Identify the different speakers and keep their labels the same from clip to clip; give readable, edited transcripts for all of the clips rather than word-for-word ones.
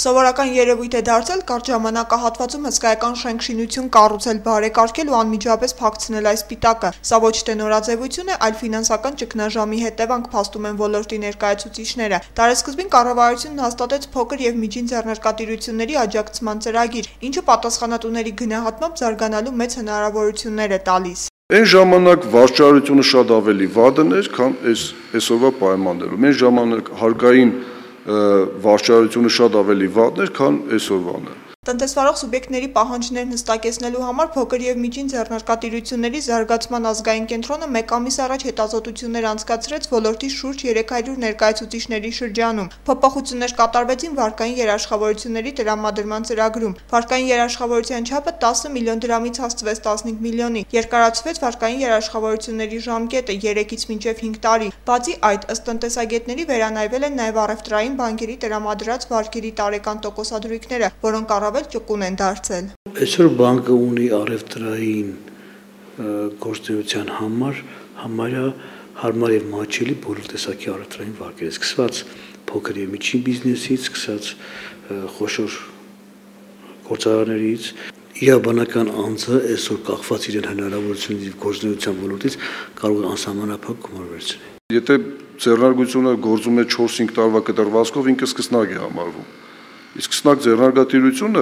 Speaker 1: Սովորական երևույթ է դարձել կարճ ժամանակահատվածում հսկայական շենք-շինություն կառուցել, բարեկարգել ու անմիջապես փակցնել այս սպիտակը։ Սա ոչ թե նորաձևություն է, այլ ֆինանսական ճգնաժամի հետևանք, փաստում են ոլորտի ներկայացուցիչները։ Տարեսկզբին կառավարությունն հաստատեց փոքր և միջին ձեռնարկատիրությունների աջակցման ծրագիր, ինչը պատասխանատուների գնահատմամբ զարգանալու մեծ հնարավորություններ է տալիս։
Speaker 2: Այն ժամանակ վարչարությունը շատ ավելի վատն էր, քան այսօրվա պայմաններում։ Այն ժամանակ հարկային վարչարությունը շատ ավելի վատն էր, քան այսօրվան է։
Speaker 1: Տնտեսվարող սուբյեկտների պահանջներն հստակեցնելու համար փոքր և միջին ձեռնարկատիրությունների զարգացման ազգային կենտրոնը մեկ ամիս առաջ հետազոտություններ անցկացրեց ոլորտի շուրջ 300 ներկայացուցիչների շրջանում։ Փոփոխություններ կատարվեցին վարկային երաշխավորությունների տրամադրման ծրագրում։ Վարկային երաշխավորության չափը 10 միլիոն դրամից հասցվեց 15 միլիոնի, երկարացվեց վարկային երաշխավորությունների ժամկետը 3-ից մինչև 5 տարի։ Բացի այդ, ըստ տնտեսագետների, վերանայվել են նաև առևտրային բանկերի տրամադրած վարկերի տարեկան տոկոսադրույքները, որոնք ճկուն են դարձել։
Speaker 3: Այսօր բանկը ունի առևտրային գործունեության համար համարյա հարմար եւ մատչելի բոլոր տեսակի առևտրային վարկեր, սկսած փոքր եւ միջին բիզնեսից, սկսած խոշոր գործարաններից, իրավաբանական անձը այսօր կախված իրեն հնարավորությունից գործունեության ոլորտից կարող է անսահմանափակ գումար վերցնել։
Speaker 2: Եթե ձեռնարկությունը գործում է 4-5 տարվա կտրվածքով, ինքը սկսնակ է համարվում։ Իսկ սկսնակ ձեռնարկատիրությունը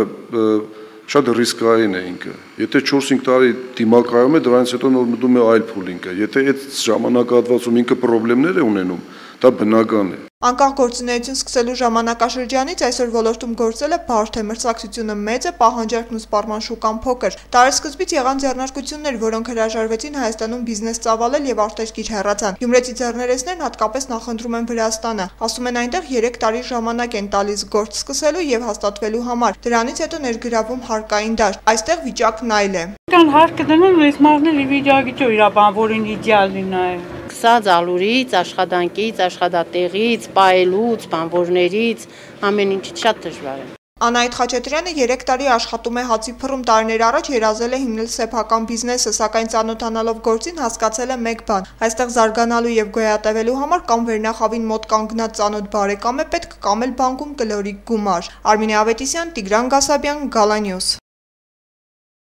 Speaker 2: շատ ռիսկային է ինքը։ Եթե 4-5 տարի դիմակայում է, դրանից հետո նոր մտնում է այլ փուլ ինքը։ Եթե այդ ժամանակահատվածում ինքը խնդիրներ է ունենում, դա բնական է։
Speaker 1: Անկախ գործունեություն սկսելու ժամանակաշրջանից այսօր ոլորտում գործելը բարդ է, մրցակցությունը մեծ է, պահանջարկն ու սպառման շուկան փոքր։ Տարեսկզբից եղան ձեռնարկություններ, որոնք հրաժարվեցին Հայաստանում բիզնես ծավալել եւ արտերկիր հեռացան։ Գյումրեցի ձեռներեցներն հատկապես նախընտրում են Վրաստանը։ Ասում են այնտեղ 3 տարի ժամանակ են տալիս գործ սկսելու եւ հաստատվելու համար։ Դրանից հետո ներգրավում հարկային դաշտ։ Այստեղ վիճակն այլ է։
Speaker 4: Կան հարկը դնում ես մաղնել վիճակի ճո իր բան, որին իդեալին է։
Speaker 5: Սկսած ալուրից, աշխատանքից, աշխատատեղից, պայելուց, բանվորներից, ամեն ինչից շատ դժվար է։
Speaker 1: Անահիտ Խաչատրյանը 3 տարի աշխատում է հացի փռում, տարիներ առաջ երազել է հիմնել սեփական բիզնեսը, սակայն ծանոթանալով գործին հասկացել է մեկ բան. այստեղ զարգանալու եւ գոյատևելու համար կամ վերնախավին մոտ կանգնած ծանոթ բարեկամ է պետք, կամ էլ բանկում կլորիկ գումար։ Արմինե Ավետիսյան, Տիգրան Գասաբյան, Gala News։